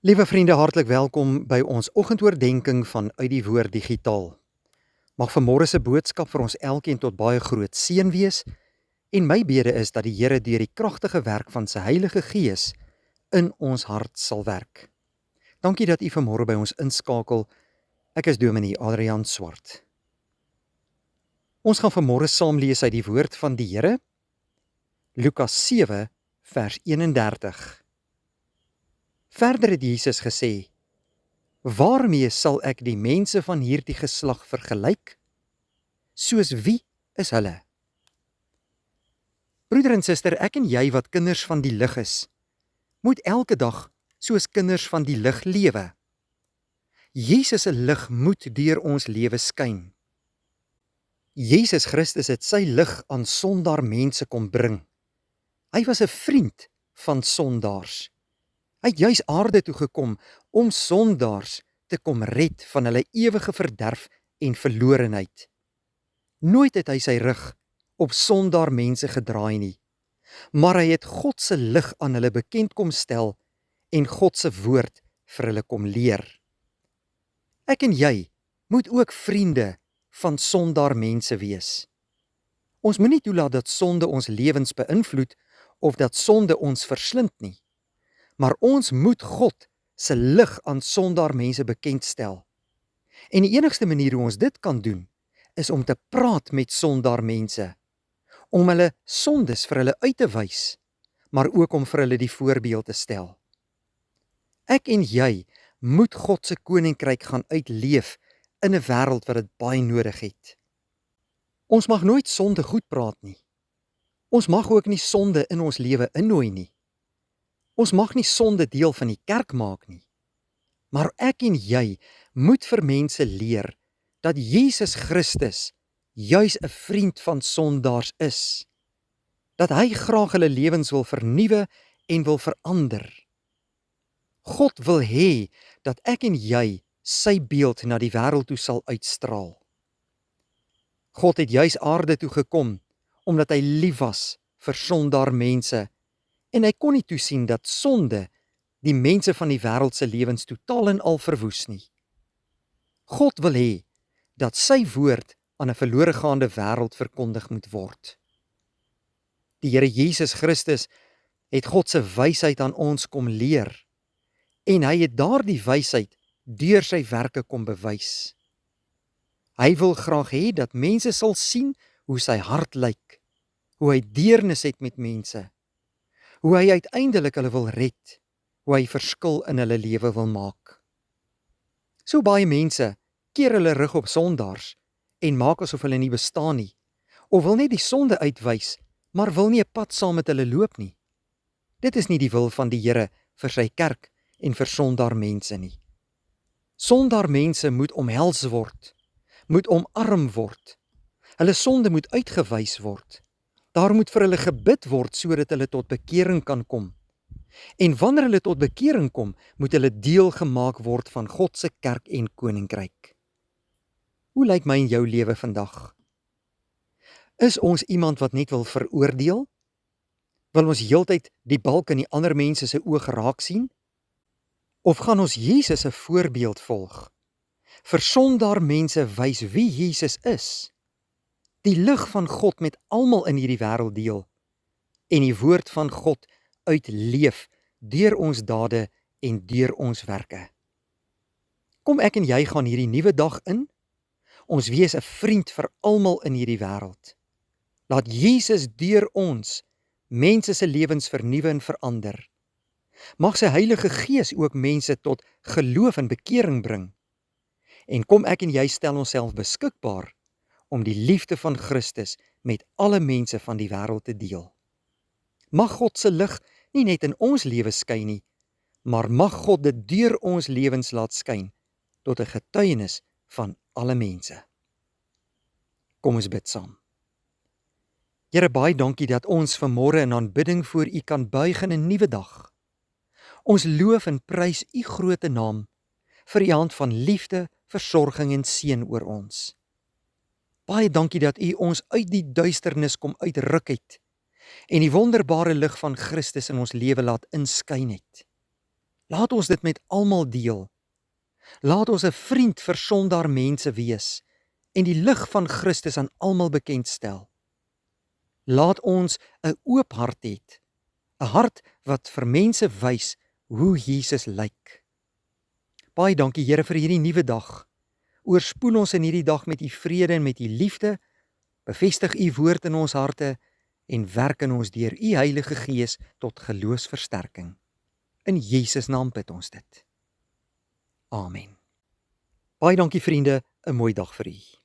Liewe vriende, hartlik welkom by ons oggendoordenkings van Uit die Woord Digitaal. Mag vanmôre se boodskap vir ons elkeen tot baie groot seën wees en my bede is dat die Here deur die kragtige werk van sy Heilige Gees in ons hart sal werk. Dankie dat u vanmôre by ons inskakel. Ek is Dominee Adrian Swart. Ons gaan vanmôre saam lees uit die woord van die Here, Lukas 7 vers 31. Verder het Jesus gesê: "Waarmee sal ek die mense van hierdie geslag vergelyk? Soos wie is hulle?" Broeder en suster, ek en jy wat kinders van die lig is, moet elke dag soos kinders van die lig lewe. Jesus se lig moet deur ons lewe skyn. Jesus Christus het sy lig aan sondaar mense kom bring. Hy was 'n vriend van sondaars. Hy het juis aarde toe gekom om sondaars te kom red van hulle ewige verderf en verlorenheid. Nooit het hy sy rug op sondaar mense gedraai nie, maar hy het God se lig aan hulle bekend kom stel en God se woord vir hulle kom leer. Ek en jy moet ook vriende van sondaar mense wees. Ons moenie toelaat dat sonde ons lewens beïnvloed of dat sonde ons verslind nie. Maar ons moet God se lig aan sondaar mense bekendstel. En die enigste manier hoe ons dit kan doen, is om te praat met sondaar mense, om hulle sondes vir hulle uit te wys, maar ook om vir hulle die voorbeeld te stel. Ek en jy moet God se koninkryk gaan uitleef in 'n wêreld wat dit baie nodig het. Ons mag nooit sonde goed praat nie. Ons mag ook nie sonde in ons lewe innooi nie. Ons mag nie sonde deel van die kerk maak nie. Maar ek en jy moet vir mense leer dat Jesus Christus juis 'n vriend van sondaars is. Dat hy graag hulle lewens wil vernuwe en wil verander. God wil hê dat ek en jy sy beeld na die wêreld toe sal uitstraal. God het juis aarde toe gekom omdat hy lief was vir sondaar mense. En hy kon nie toesien dat sonde die mense van die wêreld se lewens totaal en al verwoes nie. God wil hê dat sy woord aan 'n verloregaande wêreld verkondig moet word. Die Here Jesus Christus het God se wysheid aan ons kom leer en hy het daardie wysheid deur sy werke kom bewys. Hy wil graag hê dat mense sal sien hoe sy hart lyk, hoe hy deernis het met mense, hoe hy uiteindelik hulle wil red, hoe hy verskil in hulle lewe wil maak. So baie mense keer hulle rug op sondaars en maak asof hulle nie bestaan nie, of wil net die sonde uitwys, maar wil nie 'n pad saam met hulle loop nie. Dit is nie die wil van die Here vir sy kerk en vir sondaar mense nie. Sondaar mense moet omhels word, moet omarm word. Hulle sonde moet uitgewys word. Daar moet vir hulle gebid word sodat hulle tot bekering kan kom. En wanneer hulle tot bekering kom, moet hulle deel gemaak word van God se kerk en koninkryk. Hoe lyk my en jou lewe vandag? Is ons iemand wat net wil veroordeel? Wil ons heeltyd die balk in die ander mense se oog raak sien? Of gaan ons Jesus se voorbeeld volg? Vir sondaar mense wys wie Jesus is. Die lig van God met almal in hierdie wêreld deel en die woord van God uitleef deur ons dade en deur ons werke. Kom ek en jy gaan hierdie nuwe dag in. Ons wees 'n vriend vir almal in hierdie wêreld. Laat Jesus deur ons mense se lewens vernuwe en verander. Mag sy Heilige Gees ook mense tot geloof en bekering bring. En kom ek en jy stel onsself beskikbaar om die liefde van Christus met alle mense van die wêreld te deel. Mag God se lig nie net in ons lewe skyn nie, maar mag God dit deur ons lewens laat skyn tot 'n getuienis van alle mense. Kom ons bid saam. Here, baie dankie dat ons vanmôre in aanbidding voor U kan buig in 'n nuwe dag. Ons loof en prys U groote naam vir U hand van liefde, versorging en seën oor ons. Baie dankie dat U ons uit die duisternis kom uitruk het en die wonderbare lig van Christus in ons lewe laat inskyn het. Laat ons dit met almal deel. Laat ons 'n vriend vir sondaar mense wees en die lig van Christus aan almal bekendstel. Laat ons 'n oop hart hê, 'n hart wat vir mense wys hoe Jesus lyk. Baie dankie Here vir hierdie nuwe dag. Oorspoel ons in hierdie dag met u vrede en met u liefde. Bevestig u woord in ons harte en werk in ons deur u Heilige Gees tot geloofsversterking. In Jesus naam bid ons dit. Amen. Baie dankie vriende, 'n mooi dag vir u.